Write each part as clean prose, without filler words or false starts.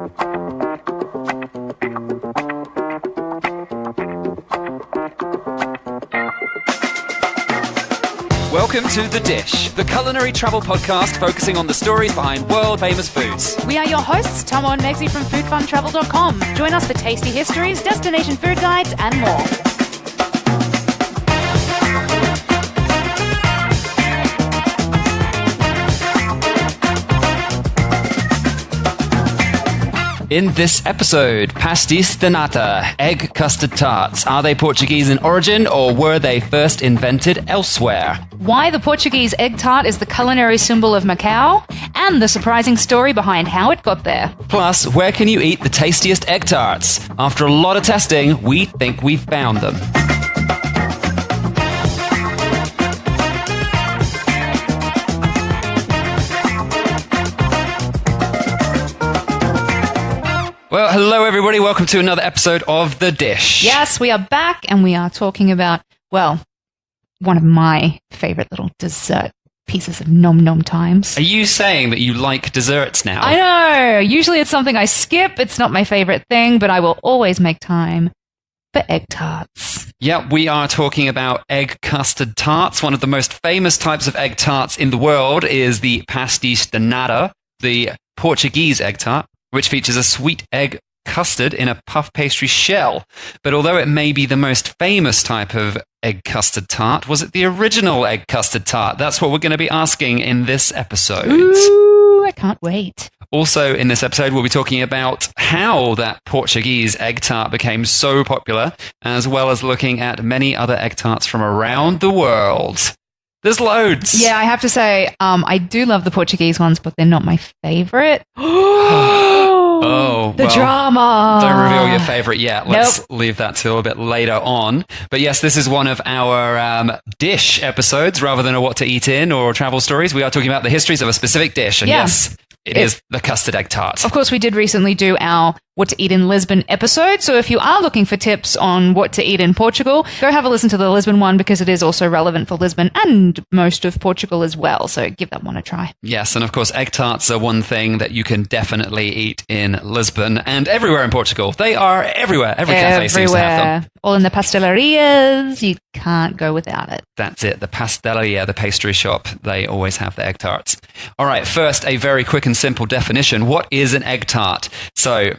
Welcome to The Dish, the culinary travel podcast focusing on the stories behind world-famous foods. We are your hosts, Tomo and Megzi from foodfuntravel.com. Join us for tasty histories, destination food guides, and more. In this episode, Pastéis de Nata Egg Custard Tarts. Are they Portuguese in origin or were they first invented elsewhere? Why the Portuguese Egg Tart is the culinary symbol of Macau, and the surprising story behind how it got there. Plus, where can you eat the tastiest egg tarts? After a lot of testing, we think we've found them. Well, hello everybody. Welcome to another episode of The Dish. Yes, we are back and we are talking about, well, one of my favorite little dessert pieces of nom-nom times. Are you saying that you like desserts now? I know. Usually it's something I skip. It's not my favorite thing, but I will always make time for egg tarts. Yeah, we are talking about egg custard tarts. One of the most famous types of egg tarts in the world is the Pastéis de Nata, the Portuguese egg tart, which features a sweet egg custard in a puff pastry shell. But although it may be the most famous type of egg custard tart, was it the original egg custard tart? That's what we're going to be asking in this episode. Ooh, I can't wait. Also in this episode, we'll be talking about how that Portuguese egg tart became so popular, as well as looking at many other egg tarts from around the world. There's loads. Yeah, I have to say, I do love the Portuguese ones, but they're not my favorite. Oh, the drama. Don't reveal your favorite yet. Let's leave that till a bit later on. But yes, this is one of our dish episodes rather than a what to eat in or travel stories. We are talking about the histories of a specific dish. And yes, it is the custard egg tart. Of course, we did recently do our What to Eat in Lisbon episode. So if you are looking for tips on what to eat in Portugal, go have a listen to the Lisbon one because it is also relevant for Lisbon and most of Portugal as well. So give that one a try. Yes, and of course, egg tarts are one thing that you can definitely eat in Lisbon and everywhere in Portugal. They are everywhere. Every cafe seems to have them. All in the pastelerias. You can't go without it. That's it. The pasteleria, the pastry shop, they always have the egg tarts. All right, first, a very quick and simple definition. What is an egg tart? So,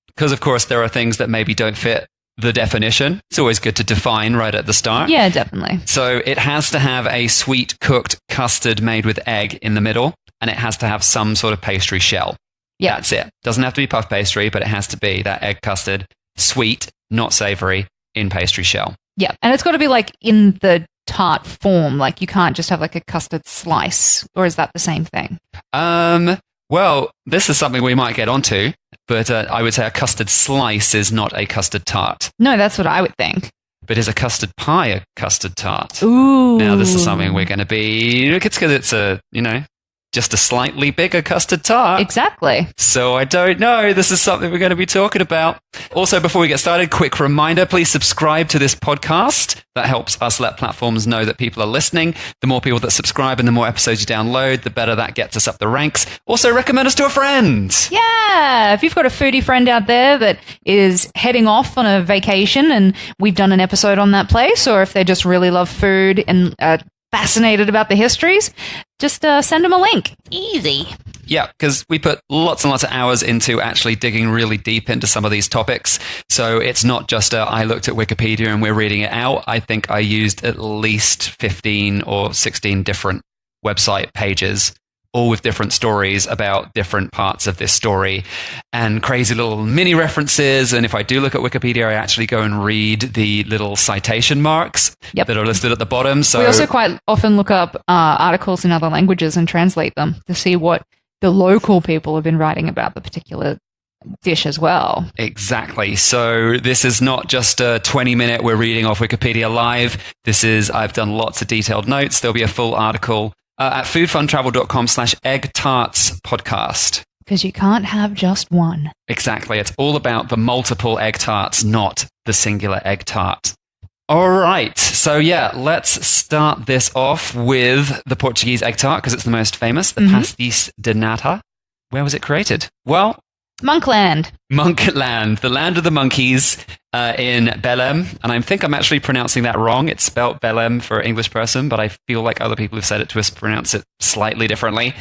because of course there are things that maybe don't fit the definition, it's always good to define right at the start. Yeah, definitely. So it has to have a sweet cooked custard made with egg in the middle, and it has to have some sort of pastry shell. Yeah. That's it. Doesn't have to be puff pastry, but it has to be that egg custard, sweet, not savory, in pastry shell. Yeah, and it's got to be like in the tart form. Like you can't just have like a custard slice, or is that the same thing? Well, this is something we might get onto, but I would say a custard slice is not a custard tart. No, that's what I would think. But is a custard pie a custard tart? Ooh. Now, this is something we're going to be... It's because it's a, just a slightly bigger custard tart. Exactly. So I don't know. This is something we're going to be talking about. Also, before we get started, quick reminder, please subscribe to this podcast. That helps us let platforms know that people are listening. The more people that subscribe and the more episodes you download, the better that gets us up the ranks. Also, recommend us to a friend. Yeah. If you've got a foodie friend out there that is heading off on a vacation and we've done an episode on that place, or if they just really love food and fascinated about the histories, just send them a link. Easy. Yeah, because we put lots and lots of hours into actually digging really deep into some of these topics. So it's not just I looked at Wikipedia and we're reading it out. I think I used at least 15 or 16 different website pages, all with different stories about different parts of this story and crazy little mini references. And if I do look at Wikipedia, I actually go and read the little citation marks that are listed at the bottom. So we also quite often look up articles in other languages and translate them to see what the local people have been writing about the particular dish as well. Exactly. So this is not just a 20-minute we're reading off Wikipedia live. This is, I've done lots of detailed notes. There'll be a full article at foodfuntravel.com/egg-tarts-podcast. Because you can't have just one. Exactly. It's all about the multiple egg tarts, not the singular egg tart. All right. So yeah, let's start this off with the Portuguese egg tart because it's the most famous, the Pastéis de Nata. Where was it created? Well, Monkland. Monkland, the land of the monkeys in Belém. And I think I'm actually pronouncing that wrong. It's spelled Belém for an English person, but I feel like other people have said it to us pronounce it slightly differently.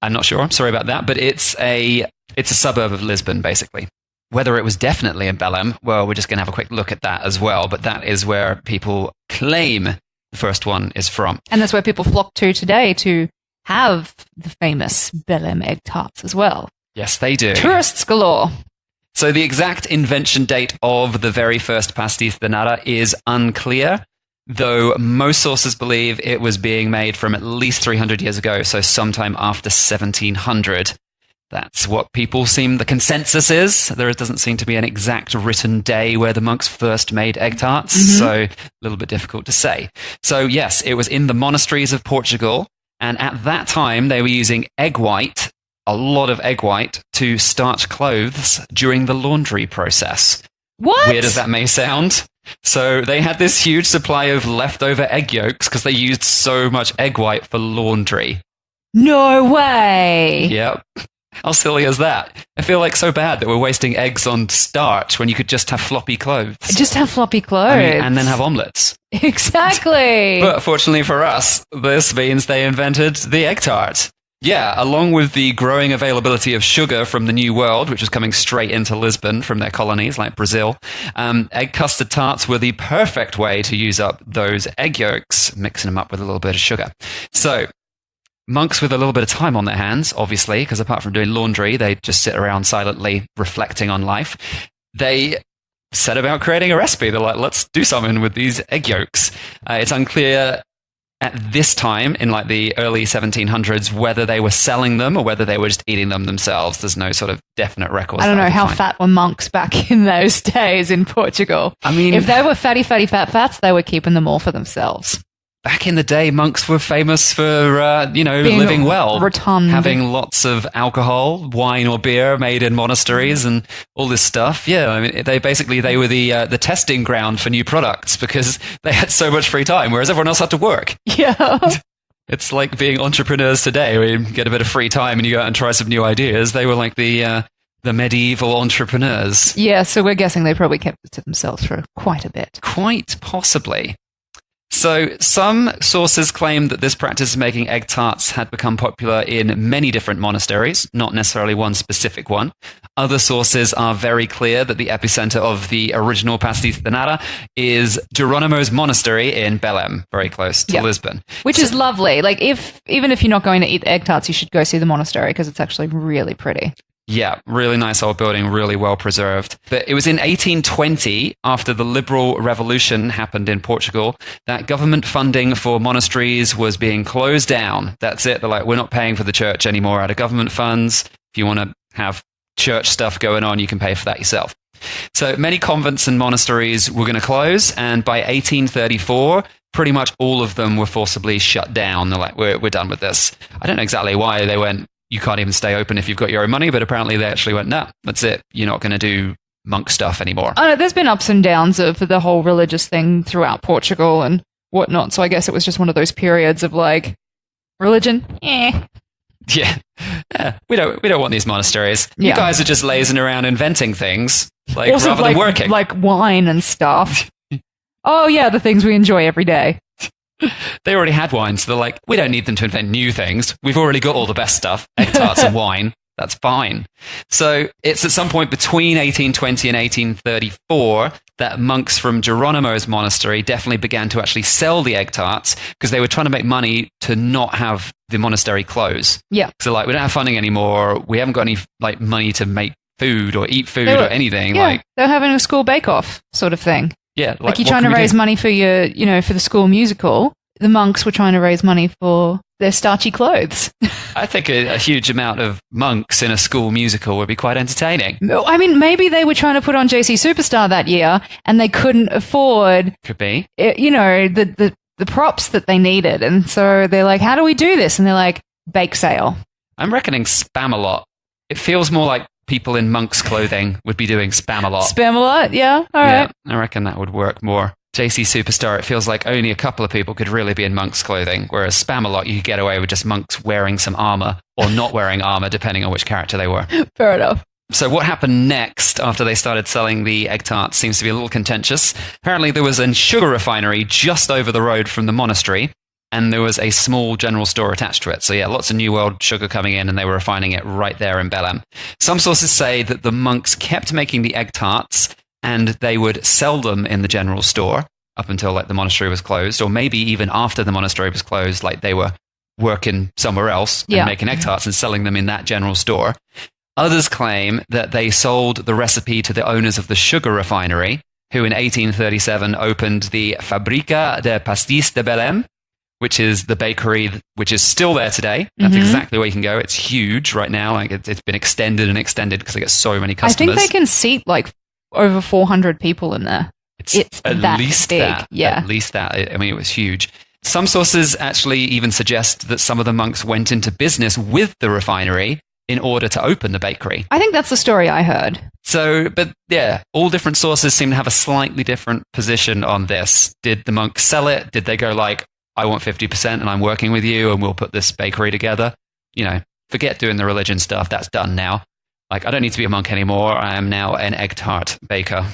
I'm not sure. I'm sorry about that. But it's a suburb of Lisbon, basically. Whether it was definitely in Belém, well, we're just going to have a quick look at that as well. But that is where people claim the first one is from. And that's where people flock to today to have the famous Belém egg tarts as well. Yes, they do. Tourists galore. So the exact invention date of the very first Pastéis de Nata is unclear, though most sources believe it was being made from at least 300 years ago, so sometime after 1700. That's what the consensus is. There doesn't seem to be an exact written day where the monks first made egg tarts, so a little bit difficult to say. So yes, it was in the monasteries of Portugal, and at that time they were using egg white, a lot of egg white, to starch clothes during the laundry process. What? Weird as that may sound. So they had this huge supply of leftover egg yolks because they used so much egg white for laundry. No way. Yep. How silly is that? I feel like so bad that we're wasting eggs on starch when you could just have floppy clothes. Just have floppy clothes. I mean, and then have omelets. Exactly. But fortunately for us, this means they invented the egg tart. Yeah, along with the growing availability of sugar from the New World, which was coming straight into Lisbon from their colonies like Brazil, egg custard tarts were the perfect way to use up those egg yolks, mixing them up with a little bit of sugar. So monks with a little bit of time on their hands, obviously, because apart from doing laundry, they just sit around silently reflecting on life. They set about creating a recipe. They're like, let's do something with these egg yolks. It's unclear at this time, in like the early 1700s, whether they were selling them or whether they were just eating them themselves. There's no sort of definite record. I don't know how fat were monks back in those days in Portugal. I mean, if they were fatty, fats, they were keeping them all for themselves. Back in the day, monks were famous for, Being living well. Rotund. Having lots of alcohol, wine or beer made in monasteries and all this stuff. Yeah, I mean, they were the testing ground for new products because they had so much free time, whereas everyone else had to work. Yeah. It's like being entrepreneurs today, where you get a bit of free time and you go out and try some new ideas. They were like the medieval entrepreneurs. Yeah, so we're guessing they probably kept it to themselves for quite a bit. Quite possibly. So some sources claim that this practice of making egg tarts had become popular in many different monasteries, not necessarily one specific one. Other sources are very clear that the epicenter of the original Pastéis de Nata is Geronimo's monastery in Belém, very close to Lisbon. Which is lovely. Like, even if you're not going to eat the egg tarts, you should go see the monastery because it's actually really pretty. Yeah, really nice old building, really well preserved. But it was in 1820, after the Liberal Revolution happened in Portugal, that government funding for monasteries was being closed down. That's it. They're like, we're not paying for the church anymore out of government funds. If you want to have church stuff going on, you can pay for that yourself. So many convents and monasteries were going to close, and by 1834, pretty much all of them were forcibly shut down. They're like, we're done with this. I don't know exactly why they went, you can't even stay open if you've got your own money, but apparently they actually went, nah, that's it. You're not going to do monk stuff anymore. I know there's been ups and downs of the whole religious thing throughout Portugal and whatnot. So I guess it was just one of those periods of like, religion, Yeah. We don't want these monasteries. Yeah. You guys are just lazing around inventing things, like also, rather than working. Like wine and stuff. Oh yeah, the things we enjoy every day. They already had wine, so they're like, we don't need them to invent new things. We've already got all the best stuff, egg tarts and wine. That's fine. So it's at some point between 1820 and 1834 that monks from Geronimo's monastery definitely began to actually sell the egg tarts because they were trying to make money to not have the monastery close. Yeah. So like, we don't have funding anymore. We haven't got any like money to make food or eat food or anything. Yeah, like they're having a school bake-off sort of thing. Yeah. Like you're trying to raise money for your, for the school musical. The monks were trying to raise money for their starchy clothes. I think a huge amount of monks in a school musical would be quite entertaining. I mean, maybe they were trying to put on JC Superstar that year and they couldn't afford, Could be. The props that they needed. And so they're like, how do we do this? And they're like, bake sale. I'm reckoning Spam-A-Lot. It feels more like people in monks' clothing would be doing Spam-A-Lot. Spam-A-Lot, yeah. All right. Yeah, I reckon that would work more. JC Superstar, it feels like only a couple of people could really be in monks' clothing, whereas Spam-A-Lot, you could get away with just monks wearing some armor or not wearing armor, depending on which character they were. Fair enough. So what happened next after they started selling the egg tarts seems to be a little contentious. Apparently there was a sugar refinery just over the road from the monastery, and there was a small general store attached to it. So yeah, lots of New World sugar coming in, and they were refining it right there in Belém. Some sources say that the monks kept making the egg tarts, and they would sell them in the general store up until like the monastery was closed, or maybe even after the monastery was closed, like they were working somewhere else and making egg tarts and selling them in that general store. Others claim that they sold the recipe to the owners of the sugar refinery, who in 1837 opened the Fábrica de Pastéis de Belém, which is the bakery which is still there today. That's exactly where you can go. It's huge right now. Like it's been extended and extended because they get so many customers. I think they can seat like over 400 people in there. It's at that least big. that. Yeah. At least that. I mean, it was huge. Some sources actually even suggest that some of the monks went into business with the refinery in order to open the bakery. I think that's the story I heard. So, but yeah, all different sources seem to have a slightly different position on this. Did the monks sell it? Did they go like, I want 50% and I'm working with you and we'll put this bakery together? You know, forget doing the religion stuff. That's done now. Like, I don't need to be a monk anymore. I am now an egg tart baker.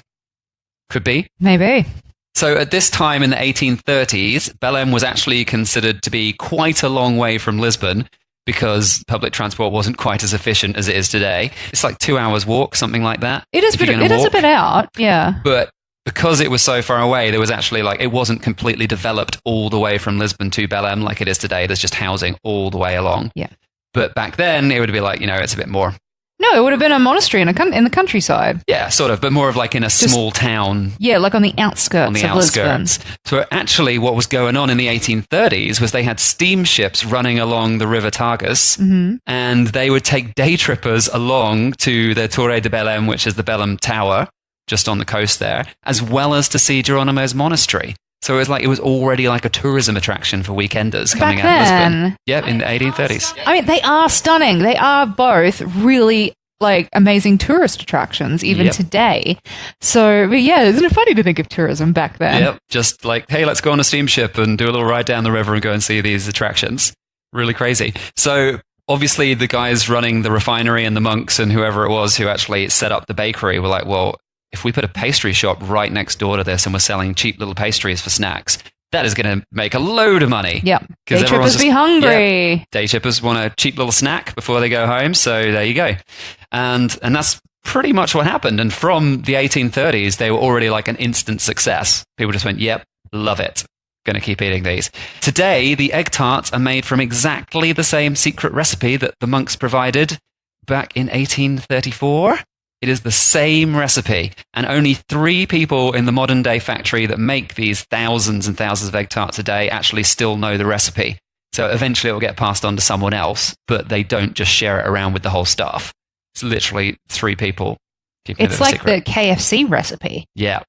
Could be. Maybe. So at this time in the 1830s, Belém was actually considered to be quite a long way from Lisbon because public transport wasn't quite as efficient as it is today. It's like 2 hours walk, something like that. It is, a bit out, yeah. But because it was so far away, there was actually like, it wasn't completely developed all the way from Lisbon to Belém like it is today. There's just housing all the way along. Yeah. But back then, it would be like, you know, it's a bit more. No, it would have been a monastery in the countryside. Yeah, sort of, but more of like in a small town. Yeah, like on the outskirts of Lisbon. So actually what was going on in the 1830s was they had steamships running along the River Tagus, and they would take day trippers along to the Torre de Belém, which is the Belém Tower, just on the coast there, as well as to see Geronimo's monastery. So it was already like a tourism attraction for weekenders coming out of Lisbon. Yeah, in the 1830s. I mean, they are stunning. They are both really like amazing tourist attractions even today. So, but yeah, isn't it funny to think of tourism back then? Yep, just like, hey, let's go on a steamship and do a little ride down the river and go and see these attractions. Really crazy. So obviously the guys running the refinery and the monks and whoever it was who actually set up the bakery were like, well, if we put a pastry shop right next door to this and we're selling cheap little pastries for snacks, that is going to make a load of money. Yeah. Day trippers be hungry. Yeah, day trippers want a cheap little snack before they go home. So there you go. And that's pretty much what happened. And from the 1830s, they were already like an instant success. People just went, yep, love it. Going to keep eating these. Today, the egg tarts are made from exactly the same secret recipe that the monks provided back in 1834. It is the same recipe, and only 3 people in the modern day factory that make these thousands and thousands of egg tarts a day actually still know the recipe. So eventually it will get passed on to someone else, but they don't just share it around with the whole staff. It's literally 3 people. It's like the KFC recipe. Yeah.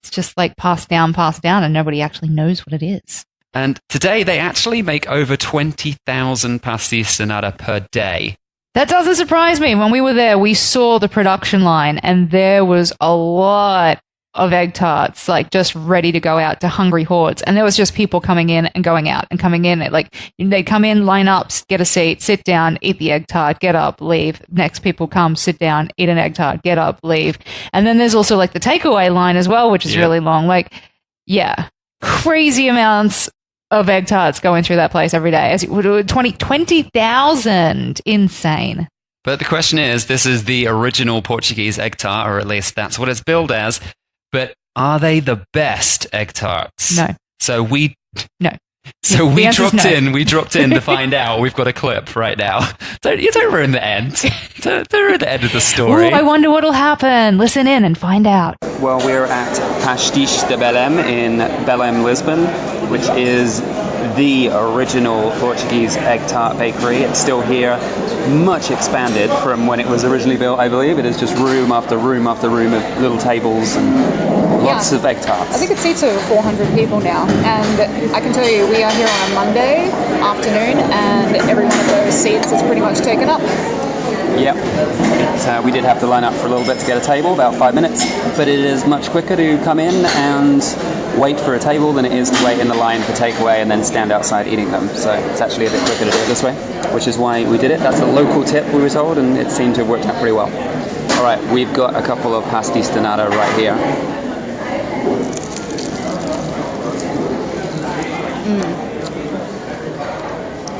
It's just like passed down, and nobody actually knows what it is. And today they actually make over 20,000 pastéis de nata per day. That doesn't surprise me. When we were there, we saw the production line and there was a lot of egg tarts, like just ready to go out to hungry hordes. And there was just people coming in and going out and coming in. Like they'd come in, line up, get a seat, sit down, eat the egg tart, get up, leave. Next people come, sit down, eat an egg tart, get up, leave. And then there's also like the takeaway line as well, which is really long. Like, yeah, crazy amounts of egg tarts going through that place every day. 20,000. Insane. But the question is, this is the original Portuguese egg tart, or at least that's what it's billed as. But are they the best egg tarts? No. So we No. So we dropped in to find out. We've got a clip right now. You don't ruin the end. Don't ruin the end of the story. Ooh, I wonder what'll happen. Listen in and find out. Well, we're at Pastéis de Belém in Belém, Lisbon, which is the original Portuguese egg tart bakery. It's still here, much expanded from when it was originally built, I believe. It is just room after room after room of little tables and lots of egg tarts. I think it seats over 400 people now, and I can tell you we are here on a Monday afternoon and every one of those seats is pretty much taken up. Yep. We did have to line up for a little bit to get a table, about 5 minutes, but it is much quicker to come in and wait for a table than it is to wait in the line for takeaway and then stand outside eating them. So it's actually a bit quicker to do it this way, which is why we did it. That's a local tip, we were told, and it seemed to have worked out pretty well. All right, we've got a couple of pastéis de nata right here.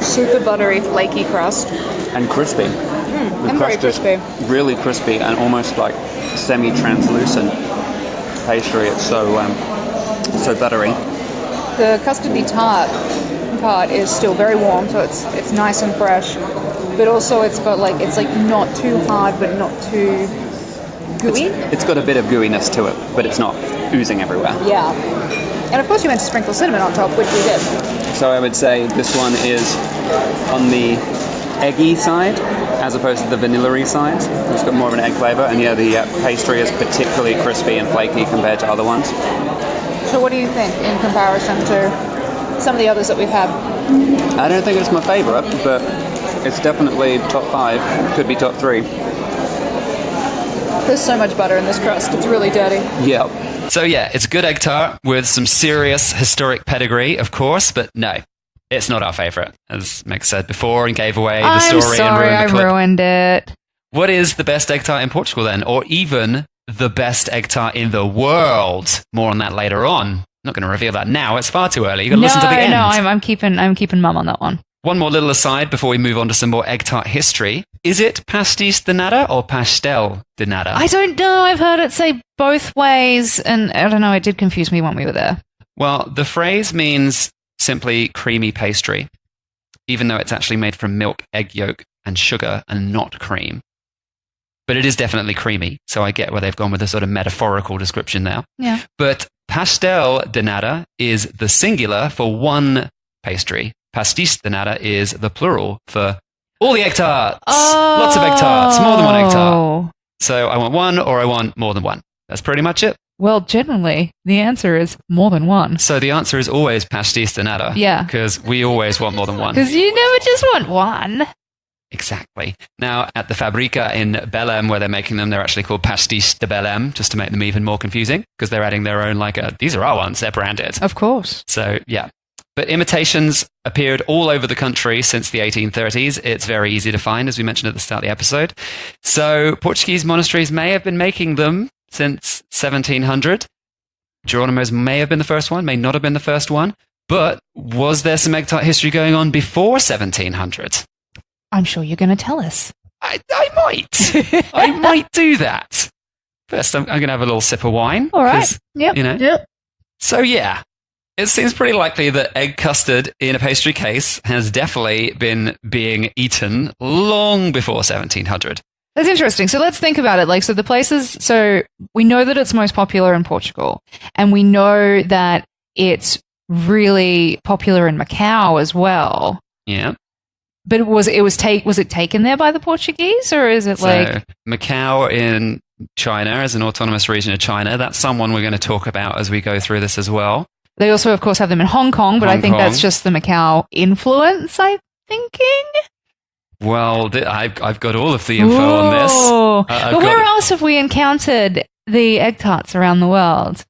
Super buttery, flaky crust. And crispy. And very crispy. Really crispy and almost like semi-translucent pastry. It's so buttery. The custard tart is still very warm, so it's nice and fresh. But also it's got it's not too hard, but not too gooey. It's got a bit of gooiness to it, but it's not oozing everywhere. Yeah. And of course you meant to sprinkle cinnamon on top, which we did. So I would say this one is on the eggy side as opposed to the vanilla-y side. It's got more of an egg flavour, and the pastry is particularly crispy and flaky compared to other ones. So what do you think in comparison to some of the others that we've had? I don't think it's my favourite, but it's definitely top 5, could be top 3. There's so much butter in this crust, it's really dirty. Yeah. So it's a good egg tart with some serious historic pedigree, of course, but no, it's not our favourite, as Meg said before and gave away the story. I'm sorry, and ruined the clip. I ruined it. What is the best egg tart in Portugal then? Or even the best egg tart in the world? More on that later on. I'm not going to reveal that now. It's far too early. You've got to listen to the end. No, I'm keeping mum on that one. One more little aside before we move on to some more egg tart history. Is it pastéis de nata or pastel de nata? I don't know. I've heard it say both ways, and I don't know. It did confuse me when we were there. Well, the phrase means simply creamy pastry, even though it's actually made from milk, egg yolk, and sugar, and not cream. But it is definitely creamy, so I get where they've gone with a sort of metaphorical description now. Yeah. But pastel de nata is the singular for one pastry. Pastéis de nata is the plural for all the egg tarts. Oh. Lots of egg tarts, more than one egg tart. So I want one or I want more than one. That's pretty much it. Well, generally, the answer is more than one. So the answer is always pastéis de nata. Yeah. Because we always want more than one. Because you never just want one. Exactly. Now, at the Fabrica in Belém, where they're making them, they're actually called Pastéis de Belém, just to make them even more confusing, because they're adding their own, these are our ones, they're branded. Of course. So, yeah. But imitations appeared all over the country since the 1830s. It's very easy to find, as we mentioned at the start of the episode. So Portuguese monasteries may have been making them since 1700. Geronimo's may have been the first one, may not have been the first one. But was there some egg tart history going on before 1700? I'm sure you're going to tell us. I might. I might do that. First, I'm going to have a little sip of wine. All right. Yep. Yep. So, yeah. It seems pretty likely that egg custard in a pastry case has definitely been being eaten long before 1700. That's interesting. So let's think about it. So we know that it's most popular in Portugal, and we know that it's really popular in Macau as well. Yeah. But was it taken there by the Portuguese, or is it Macau in China as an autonomous region of China? That's someone we're going to talk about as we go through this as well. They also, of course, have them in Hong Kong, but I think that's just the Macau influence, I'm thinking. Well, I've got all of the info on this. But where else have we encountered the egg tarts around the world?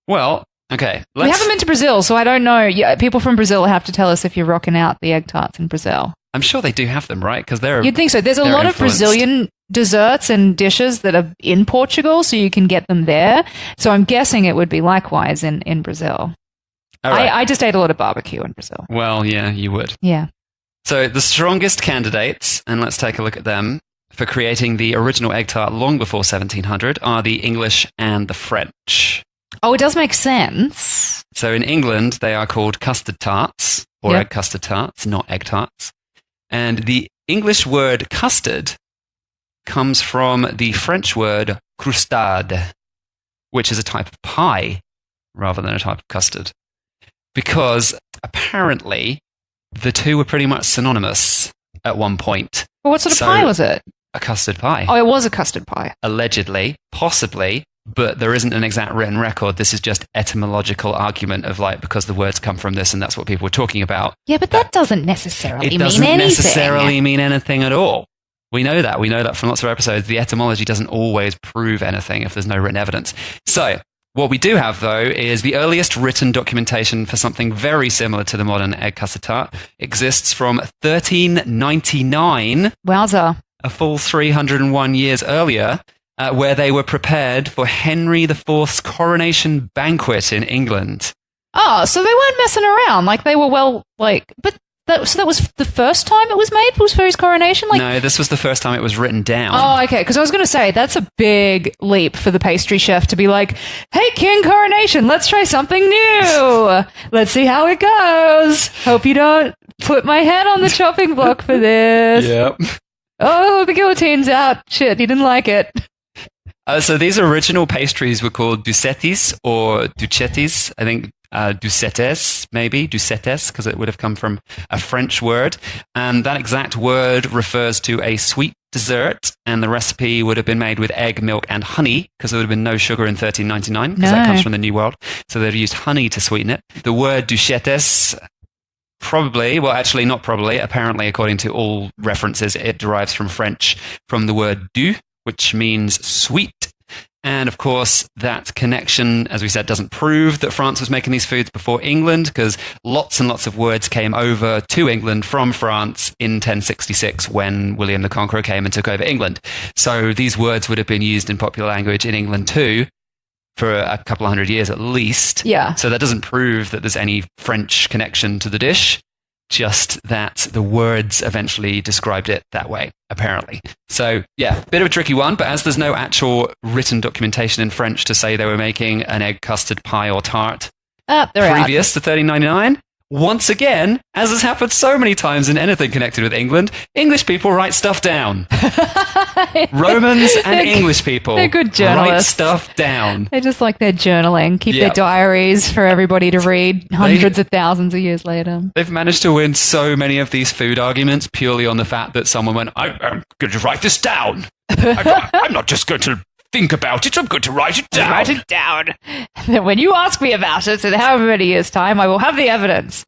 Well, okay. We haven't been to Brazil, so I don't know. People from Brazil have to tell us if you're rocking out the egg tarts in Brazil. I'm sure they do have them, right? Because You'd think so. There's a lot of Brazilian desserts and dishes that are in Portugal, so you can get them there. So I'm guessing it would be likewise in Brazil. Right. I just ate a lot of barbecue in Brazil. Well, yeah, you would. Yeah. So the strongest candidates, and let's take a look at them, for creating the original egg tart long before 1700 are the English and the French. Oh, it does make sense. So in England, they are called custard tarts, or egg custard tarts, not egg tarts. And the English word custard comes from the French word croustade, which is a type of pie rather than a type of custard. Because apparently the two were pretty much synonymous at one point. Well, what sort of pie was it? A custard pie. Oh, it was a custard pie. Allegedly, possibly, but there isn't an exact written record. This is just etymological argument of because the words come from this and that's what people were talking about. Yeah, but that doesn't necessarily mean anything. It doesn't necessarily mean anything at all. We know that. We know that from lots of episodes. The etymology doesn't always prove anything if there's no written evidence. So what we do have, though, is the earliest written documentation for something very similar to the modern egg custard tart exists from 1399. Wowza. A full 301 years earlier. where they were prepared for Henry IV's coronation banquet in England. Oh, so they weren't messing around. Like, they were so that was the first time it was made? Was for his coronation? No, this was the first time it was written down. Oh, okay. Because I was going to say, that's a big leap for the pastry chef to be like, hey, king coronation, let's try something new. Let's see how it goes. Hope you don't put my head on the chopping block for this. Yep. Oh, the guillotine's out. Shit, he didn't like it. So these original pastries were called ducetis or ducetis. I think ducetes, maybe, ducetes, because it would have come from a French word. And that exact word refers to a sweet dessert, and the recipe would have been made with egg, milk, and honey, because there would have been no sugar in 1399, because that comes from the New World. So they'd used honey to sweeten it. The word ducetes apparently, according to all references, it derives from French, from the word du, which means sweet. And of course, that connection, as we said, doesn't prove that France was making these foods before England, because lots and lots of words came over to England from France in 1066 when William the Conqueror came and took over England. So these words would have been used in popular language in England too, for a couple of hundred years at least. Yeah. So that doesn't prove that there's any French connection to the dish, just that the words eventually described it that way, apparently. So, yeah, bit of a tricky one, but as there's no actual written documentation in French to say they were making an egg custard pie or tart previous to 1399, once again, as has happened so many times in anything connected with England, English people write stuff down. Romans and English people they're good journalists. Write stuff down. They just like their journaling, keep their diaries for everybody to read hundreds of thousands of years later. They've managed to win so many of these food arguments purely on the fact that someone went, I'm going to write this down. I'm not just going to think about it, I'm going to write it down. Write it down. Then when you ask me about it in however many years' time, I will have the evidence.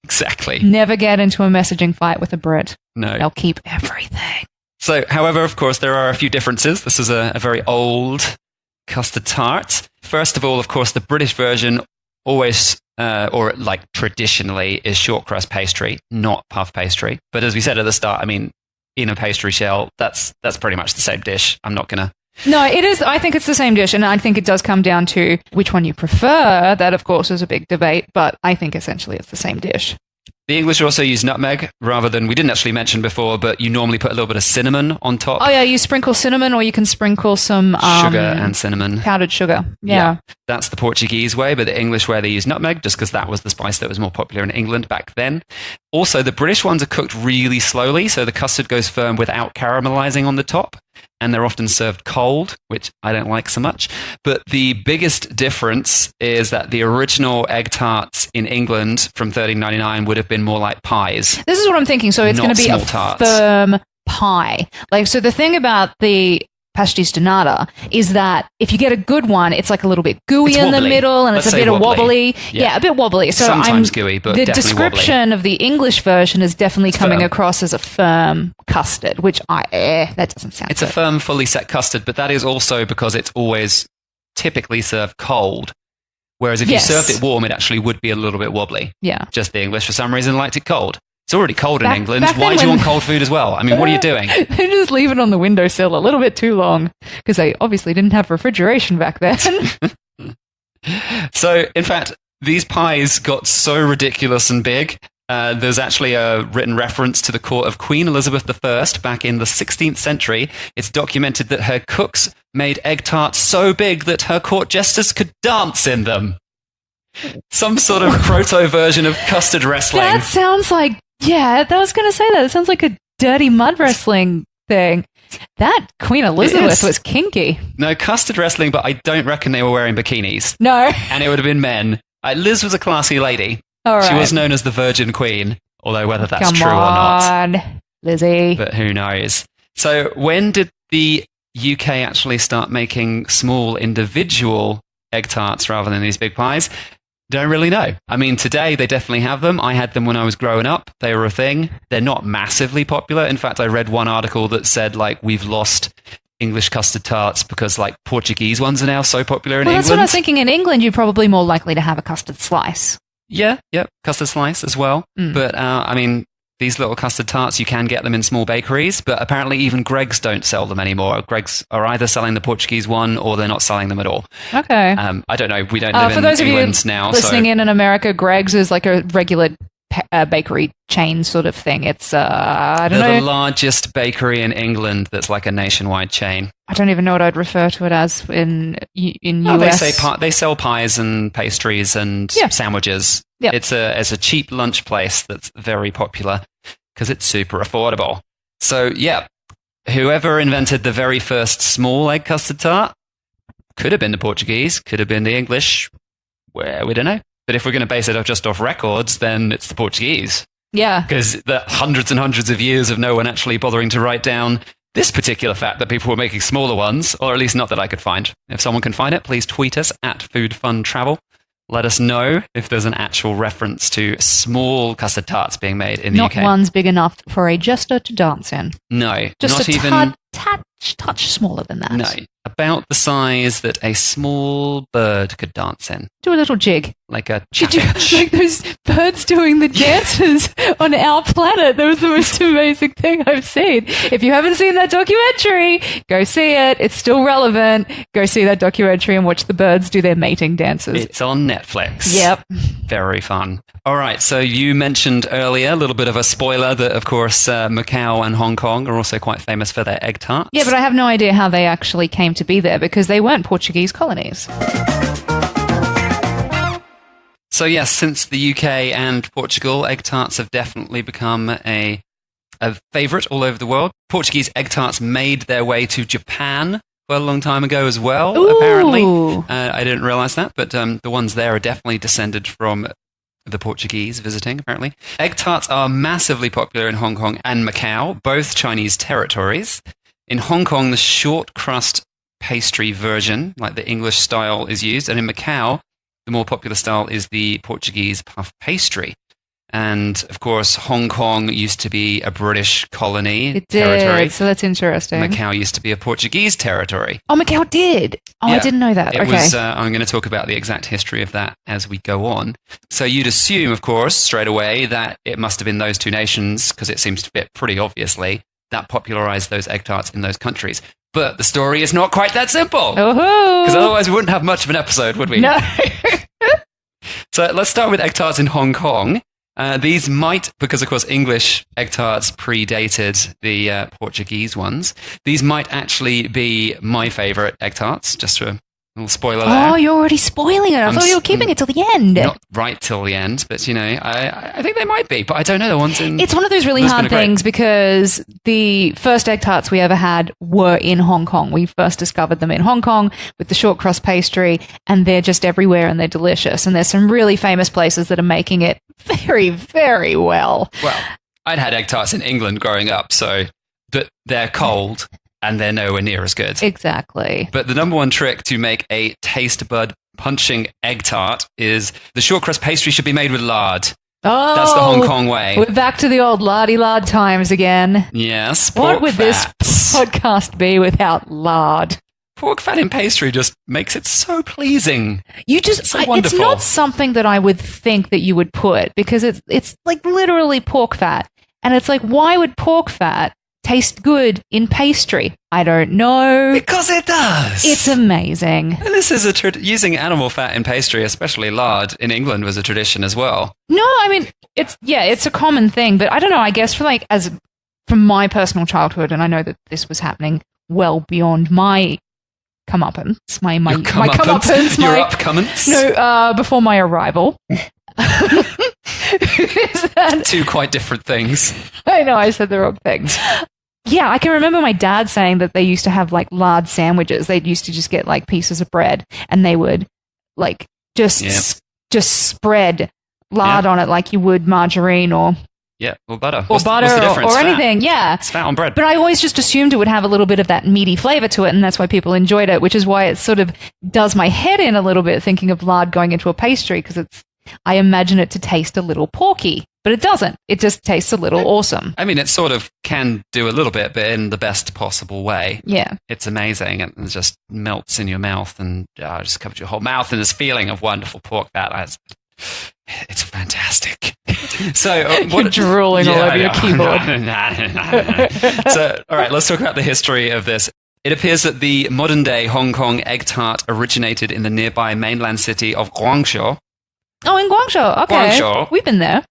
Exactly. Never get into a messaging fight with a Brit. No. They'll keep everything. So, however, of course, there are a few differences. This is a very old custard tart. First of all, of course, the British version always, or like traditionally, is shortcrust pastry, not puff pastry. But as we said at the start, I mean, in a pastry shell, that's pretty much the same dish. I'm not going to... No, it is. I think it's the same dish, and I think it does come down to which one you prefer. That, of course, is a big debate, but I think essentially it's the same dish. The English also use nutmeg rather than, we didn't actually mention before, but you normally put a little bit of cinnamon on top. Oh, yeah, you sprinkle cinnamon, or you can sprinkle some... sugar and cinnamon. Powdered sugar, yeah. That's the Portuguese way, but the English way, they use nutmeg, just because that was the spice that was more popular in England back then. Also, the British ones are cooked really slowly, so the custard goes firm without caramelizing on the top, and they're often served cold, which I don't like so much. But the biggest difference is that the original egg tarts in England from 1399 would have been more like pies. This is what I'm thinking. So it's going to be a firm pie. Like, so the thing about the Pastéis de Nata is that if you get a good one, it's like a little bit gooey in the middle, and it's a bit wobbly. Yeah, a bit wobbly. So sometimes gooey, but the definitely description wobbly. Of the English version is definitely coming across as a firm custard, which that doesn't sound. It's good. a firm, fully set custard, but that is also because it's always typically served cold. Whereas if you served it warm, it actually would be a little bit wobbly. Yeah. Just the English, for some reason, liked it cold. It's already cold in England. Why do you want cold food as well? I mean, what are you doing? They just leave it on the windowsill a little bit too long because they obviously didn't have refrigeration back then. So, in fact, these pies got so ridiculous and big. There's actually a written reference to the court of Queen Elizabeth I back in the 16th century. It's documented that her cooks made egg tarts so big that her court jesters could dance in them. Some sort of proto version of custard wrestling. That sounds like, I was going to say that. It sounds like a dirty mud wrestling thing. That Queen Elizabeth was kinky. No, custard wrestling, but I don't reckon they were wearing bikinis. No. And it would have been men. Liz was a classy lady. All right. She was known as the Virgin Queen, although whether that's Come true or not. Lizzie. But who knows? So when did the UK actually start making small individual egg tarts rather than these big pies? Don't really know. I mean, today they definitely have them. I had them when I was growing up. They were a thing. They're not massively popular. In fact, I read one article that said, like, we've lost English custard tarts because, like, Portuguese ones are now so popular in England. That's what I was thinking. In England, you're probably more likely to have a custard slice. Yeah, custard slice as well. But, I mean, these little custard tarts, you can get them in small bakeries, but apparently even Greggs don't sell them anymore. Greggs are either selling the Portuguese one or they're not selling them at all. Okay. I don't know. We don't live in England now. Listening in America, Greggs is like a regular bakery chain sort of thing. It's I don't know. They're the largest bakery in England that's like a nationwide chain. I don't even know what I'd refer to it as in US. They sell pies and pastries and sandwiches. Yep. It's a cheap lunch place that's very popular because it's super affordable. So yeah, whoever invented the very first small egg custard tart could have been the Portuguese, could have been the English. Well, we don't know. But if we're going to base it just off records, then it's the Portuguese. Yeah. Because the hundreds and hundreds of years of no one actually bothering to write down this particular fact that people were making smaller ones, or at least not that I could find. If someone can find it, please tweet us at FoodFunTravel. Let us know if there's an actual reference to small custard tarts being made in the UK. Not ones big enough for a jester to dance in. No. Just not a even touch smaller than that. No. About the size that a small bird could dance in. Do a little jig. Like a like those birds doing the dances on Our Planet. That was the most amazing thing I've seen. If you haven't seen that documentary, go see it. It's still relevant. Go see that documentary and watch the birds do their mating dances. It's on Netflix. Yep. Very fun. All right, so you mentioned earlier, a little bit of a spoiler, that of course Macau and Hong Kong are also quite famous for their egg tarts. Yeah, but I have no idea how they actually came to be there because they weren't Portuguese colonies. So yes, since the UK and Portugal, egg tarts have definitely become a favourite all over the world. Portuguese egg tarts made their way to Japan quite a long time ago as well, apparently. I didn't realise that, but the ones there are definitely descended from the Portuguese visiting, apparently. Egg tarts are massively popular in Hong Kong and Macau, both Chinese territories. In Hong Kong, the short crust pastry version, like the English style, is used, and in Macau, the more popular style is the Portuguese puff pastry. And, of course, Hong Kong used to be a British colony territory. So that's interesting. Macau used to be a Portuguese territory. Oh, Macau did? Oh, yeah. I didn't know that. I'm going to talk about the exact history of that as we go on. So you'd assume, of course, straight away that it must have been those two nations, because it seems to fit pretty obviously, that popularized those egg tarts in those countries. But the story is not quite that simple. Because otherwise we wouldn't have much of an episode, would we? No. So let's start with egg tarts in Hong Kong. These might, because of course English egg tarts predated the Portuguese ones, these might actually be my favourite egg tarts, just for a little spoiler there. Oh, you're already spoiling it. I thought you were keeping it till the end. Not right till the end, but you know, I think they might be, but I don't know the ones in... It's one of those really hard things because the first egg tarts we ever had were in Hong Kong. We first discovered them in Hong Kong with the short crust pastry, and they're just everywhere and they're delicious. And there's some really famous places that are making it very, very well. Well, I'd had egg tarts in England growing up, but they're cold. And they're nowhere near as good. Exactly. But the number one trick to make a taste bud punching egg tart is the short crust pastry should be made with lard. Oh, that's the Hong Kong way. We're back to the old lardy lard times again. Yes. What would this podcast be without lard? Pork fat in pastry just makes it so pleasing. It's not something that I would think that you would put because it's like literally pork fat. And it's like, why would pork fat taste good in pastry? I don't know. Because it does. It's amazing. And this is using animal fat in pastry, especially lard, in England was a tradition as well. No, I mean, it's a common thing, but I don't know, I guess from my personal childhood, and I know that this was happening well beyond my comeuppance, my comeuppance, your upcomance? No, before my arrival. Two quite different things. I know, I said the wrong things. Yeah, I can remember my dad saying that they used to have like lard sandwiches. They used to just get like pieces of bread and they would like just spread lard on it like you would margarine or butter. What's the difference? Or anything. Yeah. It's fat on bread. But I always just assumed it would have a little bit of that meaty flavor to it, and that's why people enjoyed it, which is why it sort of does my head in a little bit thinking of lard going into a pastry because I imagine it to taste a little porky, but it doesn't. It just tastes a little awesome. I mean, it sort of can do a little bit, but in the best possible way. Yeah. It's amazing. It just melts in your mouth and just covers your whole mouth in this feeling of wonderful pork fat. It's fantastic. So You're drooling all over your keyboard. So, all right, let's talk about the history of this. It appears that the modern-day Hong Kong egg tart originated in the nearby mainland city of Guangzhou. Oh, in Guangzhou. Okay. Guangzhou. We've been there.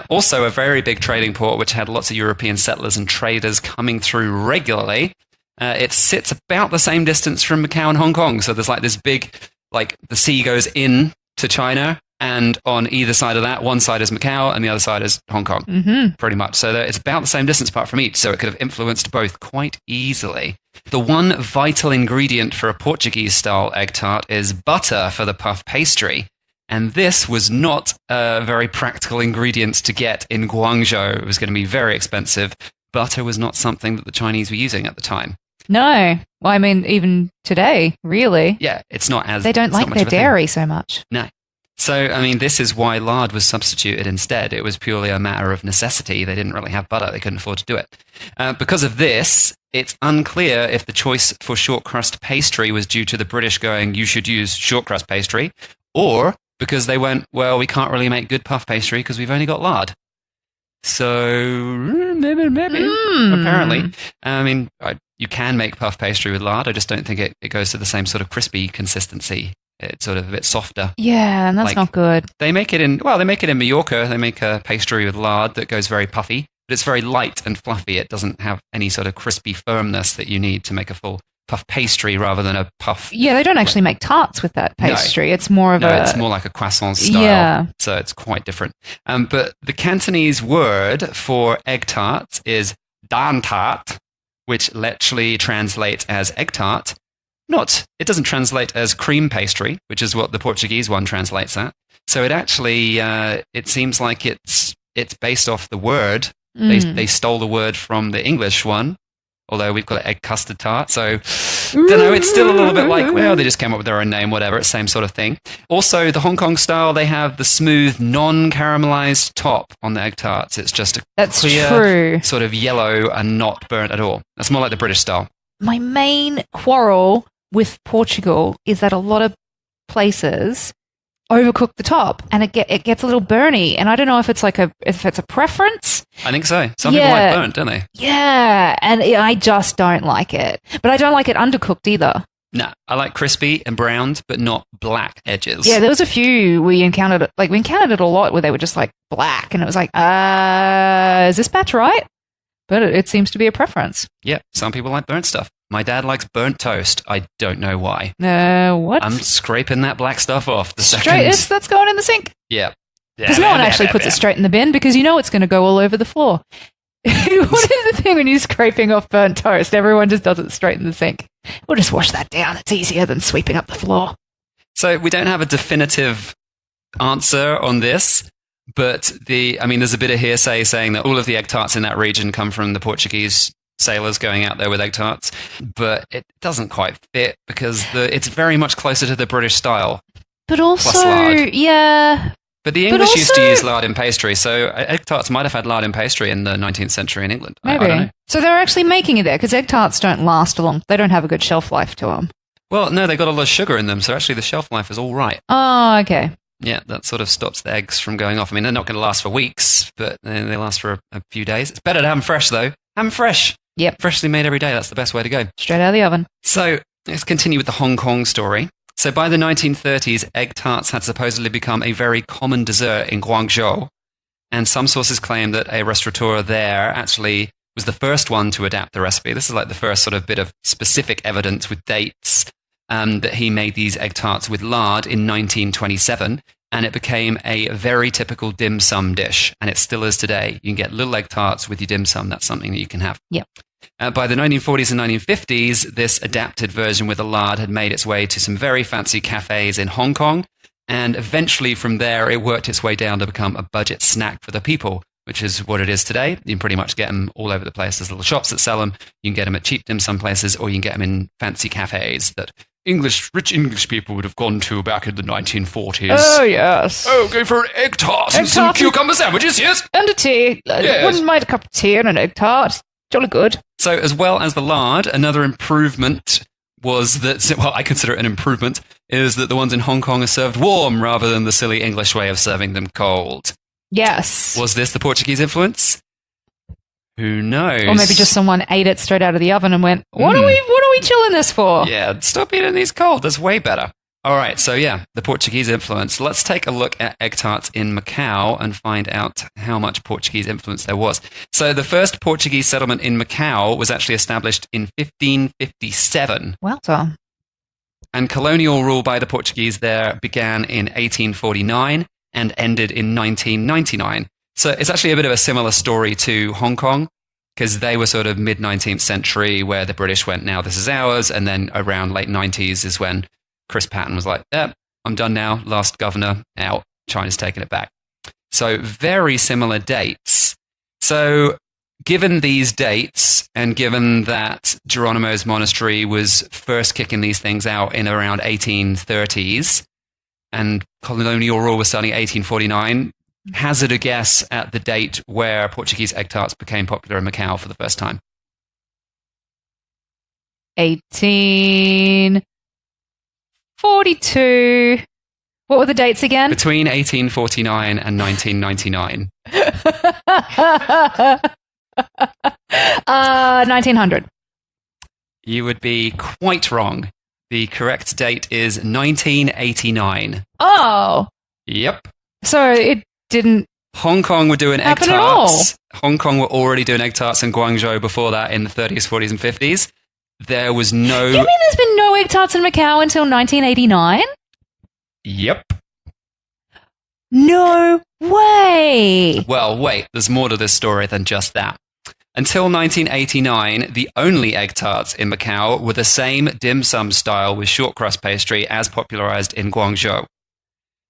Also, a very big trading port which had lots of European settlers and traders coming through regularly. It sits about the same distance from Macau and Hong Kong. So there's like this big, like the sea goes in to China, and on either side of that, one side is Macau and the other side is Hong Kong, pretty much. So it's about the same distance apart from each, so it could have influenced both quite easily. The one vital ingredient for a Portuguese-style egg tart is butter for the puff pastry. And this was not a very practical ingredient to get in Guangzhou. It was going to be very expensive. Butter was not something that the Chinese were using at the time. No. Well, I mean, even today, really. Yeah, it's not as... They don't like their dairy so much. No. So, I mean, this is why lard was substituted instead. It was purely a matter of necessity. They didn't really have butter. They couldn't afford to do it. Because of this, it's unclear if the choice for shortcrust pastry was due to the British going, you should use shortcrust pastry, or because they went, well, we can't really make good puff pastry because we've only got lard. So, maybe, apparently. I mean, you can make puff pastry with lard. I just don't think it goes to the same sort of crispy consistency. It's sort of a bit softer. Yeah, and that's not good. They make it in Mallorca. They make a pastry with lard that goes very puffy, but it's very light and fluffy. It doesn't have any sort of crispy firmness that you need to make a full puff pastry rather than a puff. Yeah, they don't actually make tarts with that pastry. No. It's more of it's more like a croissant style. Yeah. So it's quite different. But the Cantonese word for egg tarts is dan tart, which literally translates as egg tart. It doesn't translate as cream pastry, which is what the Portuguese one translates at. So it actually, it seems like it's based off the word. They stole the word from the English one, although we've got an egg custard tart. So, don't know, it's still a little bit like, well, they just came up with their own name, whatever. It's the same sort of thing. Also, the Hong Kong style, they have the smooth, non-caramelized top on the egg tarts. It's just a clear, sort of yellow and not burnt at all. That's more like the British style. My main quarrel with Portugal is that a lot of places overcook the top and it gets a little burny, and I don't know if it's a preference. I think so. Some people like burnt, don't they? Yeah, and I just don't like it. But I don't like it undercooked either. No, I like crispy and browned, but not black edges. Yeah, there was a few we encountered it a lot where they were just like black, and it was like, is this batch right? But it seems to be a preference. Yeah, some people like burnt stuff. My dad likes burnt toast. I don't know why. What? I'm scraping that black stuff off the second. That's going in the sink. Yeah. Because no one actually puts it straight in the bin because you know it's going to go all over the floor. What is the thing when you're scraping off burnt toast? Everyone just does it straight in the sink. We'll just wash that down. It's easier than sweeping up the floor. So we don't have a definitive answer on this, but there's a bit of hearsay saying that all of the egg tarts in that region come from the Portuguese sailors going out there with egg tarts, but it doesn't quite fit because it's very much closer to the British style. But also, yeah. But the English used to use lard in pastry, so egg tarts might have had lard in pastry in the 19th century in England. Maybe. I don't know. So they were actually making it there because egg tarts don't last long. They don't have a good shelf life to them. Well, no, they got a lot of sugar in them, so actually the shelf life is all right. Oh, okay. Yeah, that sort of stops the eggs from going off. I mean, they're not going to last for weeks, but they last for a few days. It's better to have them fresh, though. Have them fresh. Yep. Freshly made every day. That's the best way to go. Straight out of the oven. So let's continue with the Hong Kong story. So by the 1930s, egg tarts had supposedly become a very common dessert in Guangzhou. And some sources claim that a restaurateur there actually was the first one to adapt the recipe. This is like the first sort of bit of specific evidence with dates that he made these egg tarts with lard in 1927. And it became a very typical dim sum dish. And it still is today. You can get little egg tarts with your dim sum. That's something that you can have. Yep. By the 1940s and 1950s, this adapted version with the lard had made its way to some very fancy cafes in Hong Kong. And eventually from there, it worked its way down to become a budget snack for the people, which is what it is today. You can pretty much get them all over the place. There's little shops that sell them. You can get them at cheap dim sum places, or you can get them in fancy cafes that rich English people would have gone to back in the 1940s. Oh, yes. Oh, go for an egg tart and some cucumber sandwiches, yes? And a tea. Yes. Wouldn't mind a cup of tea and an egg tart. Jolly good. So as well as the lard, another improvement was that, well, I consider it an improvement, is that the ones in Hong Kong are served warm rather than the silly English way of serving them cold. Yes. Was this the Portuguese influence? Who knows? Or maybe just someone ate it straight out of the oven and went, what are we chilling this for? Yeah, stop eating these cold. That's way better. All right, so yeah, the Portuguese influence. Let's take a look at egg tarts in Macau and find out how much Portuguese influence there was. So the first Portuguese settlement in Macau was actually established in 1557. Well done. And colonial rule by the Portuguese there began in 1849 and ended in 1999. So it's actually a bit of a similar story to Hong Kong, because they were sort of mid-19th century where the British went, now this is ours, and then around late 90s is when Chris Patton was like, I'm done now, last governor out, China's taking it back. So very similar dates. So given these dates, and given that Geronimo's monastery was first kicking these things out in around 1830s, and colonial rule was starting 1849, hazard a guess at the date where Portuguese egg tarts became popular in Macau for the first time. 1842. What were the dates again? Between 1849 and 1999. 1900. You would be quite wrong. The correct date is 1989. Oh. Yep. So it didn't. Hong Kong were doing egg happen at tarts. Hong Kong were already doing egg tarts in Guangzhou before that in the 30s, 40s, and 50s. There was no. You mean there's been no egg tarts in Macau until 1989? Yep. No way. Well, wait, there's more to this story than just that. Until 1989, the only egg tarts in Macau were the same dim sum style with shortcrust pastry as popularized in Guangzhou.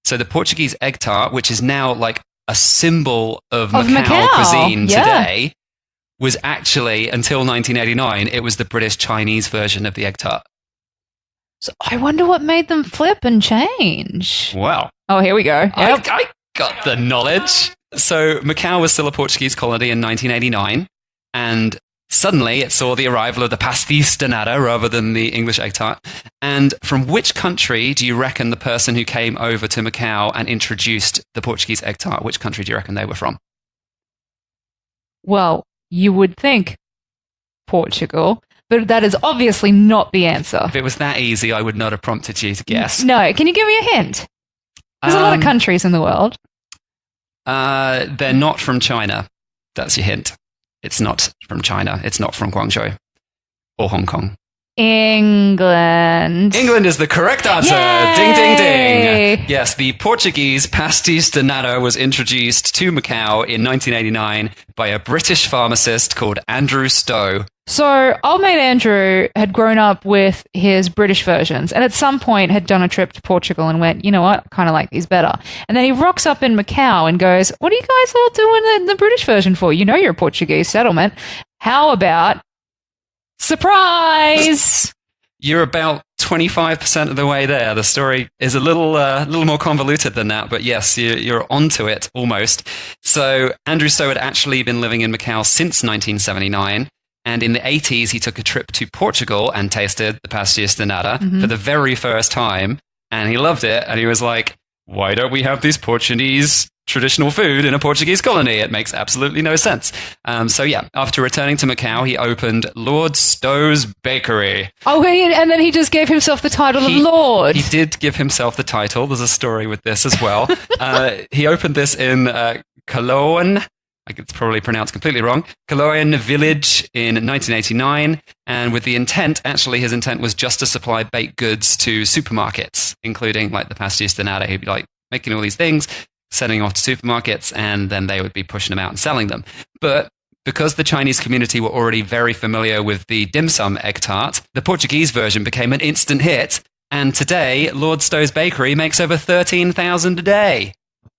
So the Portuguese egg tart, which is now like a symbol of Macau cuisine today, was actually, until 1989, it was the British Chinese version of the egg tart. So I wonder what made them flip and change. Well. Oh, here we go. Yep. I got the knowledge. So Macau was still a Portuguese colony in 1989, and suddenly it saw the arrival of the Pastéis de Nata rather than the English egg tart. And from which country do you reckon the person who came over to Macau and introduced the Portuguese egg tart, which country do you reckon they were from? Well, you would think Portugal, but that is obviously not the answer. If it was that easy, I would not have prompted you to guess. No, can you give me a hint? There's a lot of countries in the world. They're not from China. That's your hint. It's not from China. It's not from Guangzhou or Hong Kong. England. England is the correct answer. Yay! Ding, ding, ding. Yes, the Portuguese Pastéis de Nata was introduced to Macau in 1989 by a British pharmacist called Andrew Stowe. So, old mate Andrew had grown up with his British versions and at some point had done a trip to Portugal and went, you know what, I kind of like these better. And then he rocks up in Macau and goes, what are you guys all doing the British version for? You know you're a Portuguese settlement. How about surprise? You're about 25% of the way there. The story is a little more convoluted than that, but yes, you're onto it almost. So Andrew Stowe had actually been living in Macau since 1979. And in the 80s, he took a trip to Portugal and tasted the Pastéis de Nata for the very first time. And he loved it. And he was like, why don't we have this Portuguese traditional food in a Portuguese colony? It makes absolutely no sense. So yeah, after returning to Macau, he opened Lord Stowe's Bakery. Oh, and then he just gave himself the title of Lord. He did give himself the title. There's a story with this as well. He opened this in Coloane. It's probably pronounced completely wrong. Coloane village in 1989. And with the intent, actually his intent was just to supply baked goods to supermarkets, including like the Pastéis de Nata. He'd be like making all these things, sending off to supermarkets, and then they would be pushing them out and selling them. But because the Chinese community were already very familiar with the dim sum egg tart, the Portuguese version became an instant hit. And today, Lord Stowe's Bakery makes over 13,000 a day.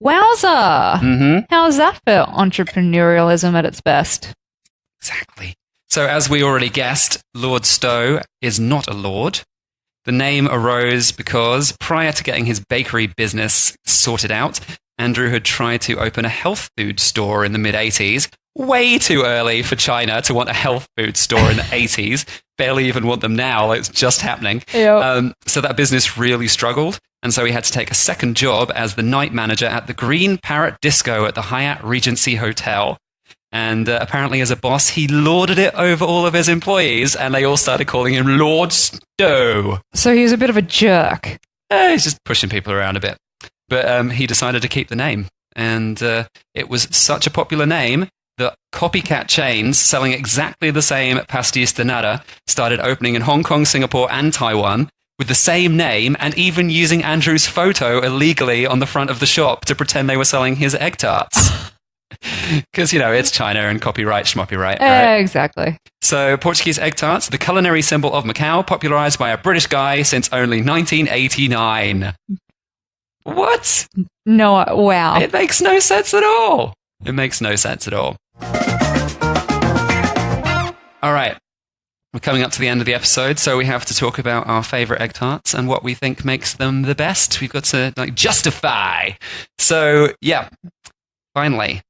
Wowza! Mm-hmm. How's that for entrepreneurialism at its best? Exactly. So as we already guessed, Lord Stowe is not a lord. The name arose because prior to getting his bakery business sorted out, Andrew had tried to open a health food store in the mid-80s, way too early for China to want a health food store in the 80s. Barely even want them now. It's just happening. Yep. So that business really struggled. And so he had to take a second job as the night manager at the Green Parrot Disco at the Hyatt Regency Hotel. And apparently as a boss, he lorded it over all of his employees, and they all started calling him Lord Stowe. So he was a bit of a jerk. He's just pushing people around a bit. But he decided to keep the name. And it was such a popular name that copycat chains selling exactly the same Pastéis de Nata started opening in Hong Kong, Singapore, and Taiwan with the same name, and even using Andrew's photo illegally on the front of the shop to pretend they were selling his egg tarts. Because, it's China and copyright, schmoppyright, right? Exactly. So, Portuguese egg tarts, the culinary symbol of Macau, popularized by a British guy since only 1989. What? No, wow. It makes no sense at all. It makes no sense at all. All right. We're coming up to the end of the episode, so we have to talk about our favorite egg tarts and what we think makes them the best. We've got to justify. So, yeah. Finally,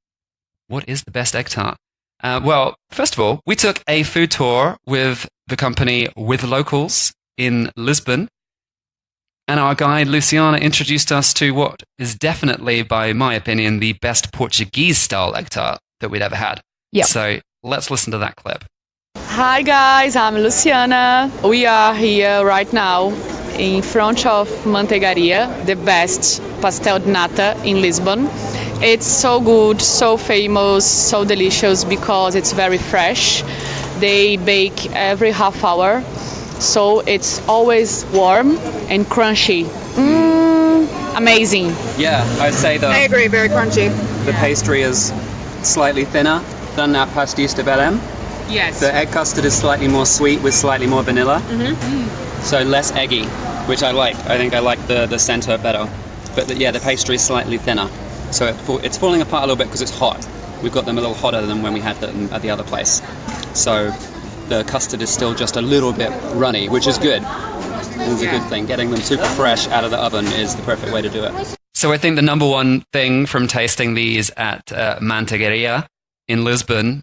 what is the best egg tart? Well, first of all, we took a food tour with the company With Locals in Lisbon. And our guide, Luciana, introduced us to what is definitely, by my opinion, the best Portuguese-style egg tart that we'd ever had. Yeah. So let's listen to that clip. Hi guys, I'm Luciana. We are here right now in front of Montague Area, the best Pastel de Nata in Lisbon. It's so good, so famous, so delicious because it's very fresh. They bake every half hour. So it's always warm and crunchy. Amazing. Yeah, I'd say I agree, very crunchy. the pastry is slightly thinner than that pastéis de Belém. Yes. The egg custard is slightly more sweet with slightly more vanilla. So less eggy, which I like. I think I like the center better. But the pastry is slightly thinner. So it's falling apart a little bit because it's hot. We've got them a little hotter than when we had them at the other place. So the custard is still just a little bit runny, which is good. It's a good thing. Getting them super fresh out of the oven is the perfect way to do it. So I think the number one thing from tasting these at Montague Area in Lisbon,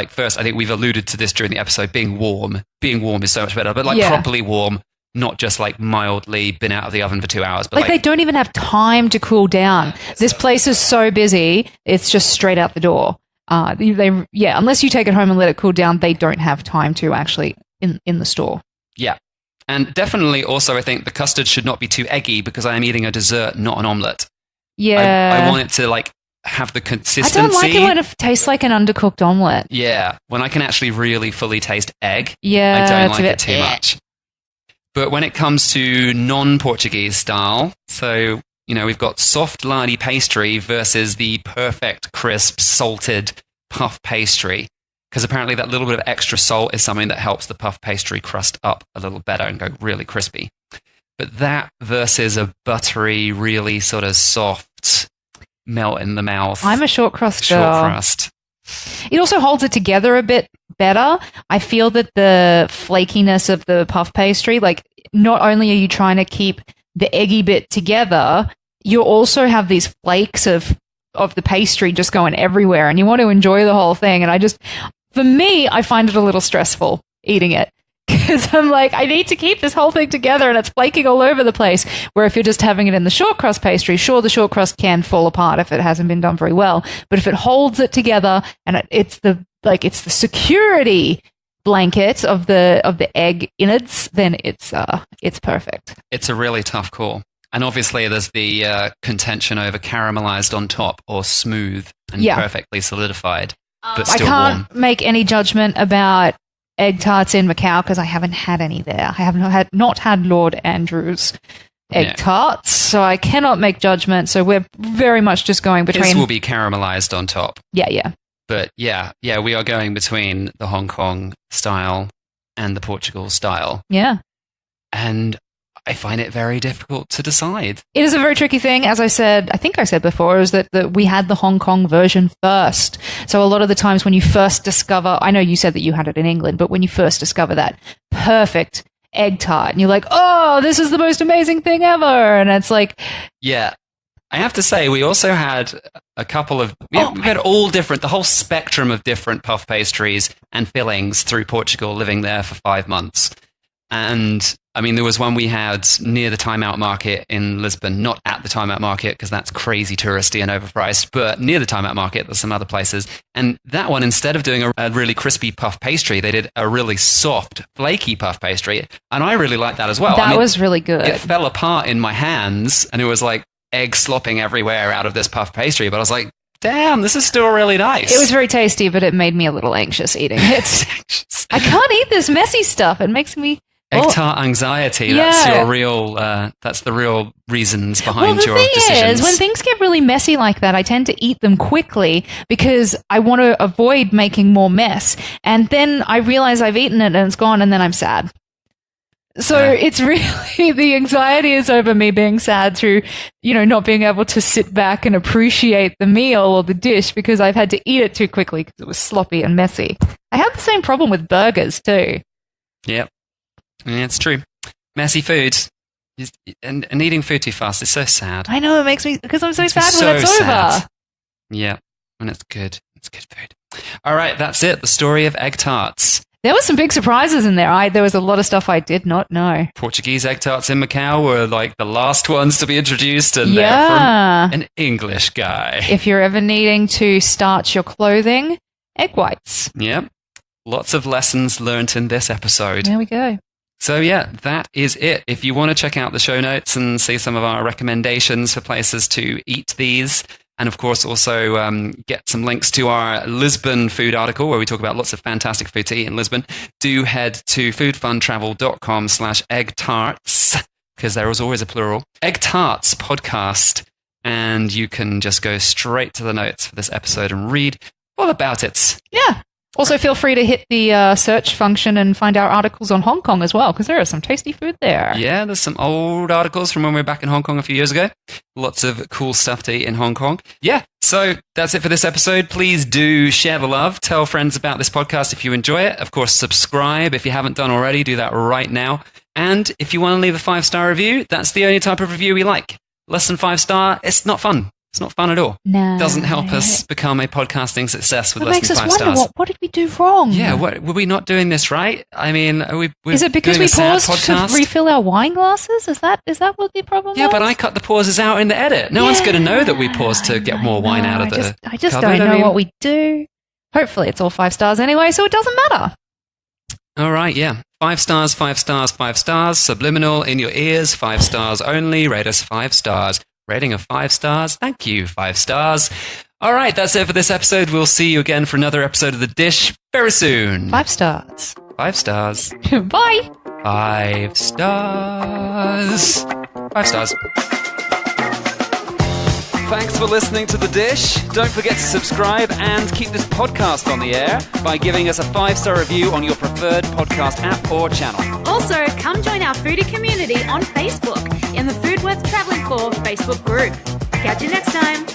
first, I think we've alluded to this during the episode, being warm. Being warm is so much better, but properly warm, not just mildly been out of the oven for 2 hours. But they don't even have time to cool down. This place is so busy, it's just straight out the door. Unless you take it home and let it cool down, they don't have time to actually in the store. Yeah. And definitely also, I think the custard should not be too eggy because I am eating a dessert, not an omelette. Yeah. I want it to have the consistency. I don't like it when it tastes like an undercooked omelette. Yeah. When I can actually really fully taste egg, yeah, I don't like it too much. But when it comes to non-Portuguese style, so, we've got soft, lardy pastry versus the perfect, crisp, salted puff pastry. Because apparently that little bit of extra salt is something that helps the puff pastry crust up a little better and go really crispy. But that versus a buttery, really sort of soft, melt in the mouth. I'm a shortcrust girl. Shortcrust. It also holds it together a bit better. I feel that the flakiness of the puff pastry, not only are you trying to keep the eggy bit together, you also have these flakes of the pastry just going everywhere, and you want to enjoy the whole thing. And for me, I find it a little stressful eating it because I'm I need to keep this whole thing together and it's flaking all over the place. Where if you're just having it in the short crust pastry, sure, the short crust can fall apart if it hasn't been done very well. But if it holds it together and it's the security blanket of the egg innards, then it's perfect. It's a really tough call. And obviously there's the contention over caramelized on top or smooth and perfectly solidified, but still warm. I can't make any judgment about egg tarts in Macau because I haven't had any there. I have not had Lord Andrew's egg tarts, so I cannot make judgment. So we're very much just going between... This will be caramelized on top. Yeah. But yeah, we are going between the Hong Kong style and the Portugal style. Yeah. And I find it very difficult to decide. It is a very tricky thing. As I think I said before, is that we had the Hong Kong version first. So a lot of the times when you first discover, I know you said that you had it in England, but when you first discover that perfect egg tart and you're like, oh, this is the most amazing thing ever. And it's yeah, I have to say, we also had a couple of, we had the whole spectrum of different puff pastries and fillings through Portugal, living there for 5 months. And I mean, there was one we had near the Time Out Market in Lisbon, not at the Time Out Market because that's crazy touristy and overpriced, but near the Time Out Market, there's some other places. And that one, instead of doing a really crispy puff pastry, they did a really soft, flaky puff pastry. And I really liked that as well. That was really good. It fell apart in my hands and it was like egg slopping everywhere out of this puff pastry. But I was like, damn, this is still really nice. It was very tasty, but it made me a little anxious eating it. I can't eat this messy stuff. It makes me... Egg tart anxiety. That's your real. That's the real reasons behind your decisions. The thing is, when things get really messy like that, I tend to eat them quickly because I want to avoid making more mess. And then I realize I've eaten it and it's gone, and then I'm sad. So it's really the anxiety is over me being sad through, not being able to sit back and appreciate the meal or the dish because I've had to eat it too quickly because it was sloppy and messy. I have the same problem with burgers too. Yep. Yeah, it's true. Messy food and eating food too fast is so sad. I know, it makes me, because I'm so sad when it's over. Yeah, when it's good. It's good food. All right, that's it. The story of egg tarts. There were some big surprises in there. There was a lot of stuff I did not know. Portuguese egg tarts in Macau were like the last ones to be introduced, and they're from an English guy. If you're ever needing to starch your clothing, egg whites. Yep. Lots of lessons learnt in this episode. There we go. So yeah, that is it. If you want to check out the show notes and see some of our recommendations for places to eat these, and of course also get some links to our Lisbon food article where we talk about lots of fantastic food to eat in Lisbon, do head to foodfuntravel.com/eggtarts, because there is always a plural, Egg Tarts podcast, and you can just go straight to the notes for this episode and read all about it. Yeah. Also, feel free to hit the search function and find our articles on Hong Kong as well, because there is some tasty food there. Yeah, there's some old articles from when we were back in Hong Kong a few years ago. Lots of cool stuff to eat in Hong Kong. Yeah, so that's it for this episode. Please do share the love. Tell friends about this podcast if you enjoy it. Of course, subscribe if you haven't done already. Do that right now. And if you want to leave a 5-star review, that's the only type of review we like. Less than 5-star, it's not fun. It's not fun at all. No. It doesn't help us become a podcasting success with less than 5 stars. Wonder, what did we do wrong? Yeah, were we not doing this right? I mean, is it because we paused to refill our wine glasses? Is that what the problem was? Yeah, but I cut the pauses out in the edit. No one's going to know that we paused to get more wine out of the I just don't know what we do. Hopefully it's all 5 stars anyway, so it doesn't matter. All right, yeah. 5 stars, 5 stars, 5 stars. Subliminal in your ears. 5 stars only. Rate us 5 stars. Rating of 5 stars. Thank you, 5 stars. All right, that's it for this episode. We'll see you again for another episode of The Dish very soon. 5 stars. 5 stars. Bye. 5 stars. 5 stars. Thanks for listening to The Dish. Don't forget to subscribe and keep this podcast on the air by giving us a 5-star review on your preferred podcast app or channel. Also, come join our foodie community on Facebook in the Food Worth Travelling For Facebook group. Catch you next time.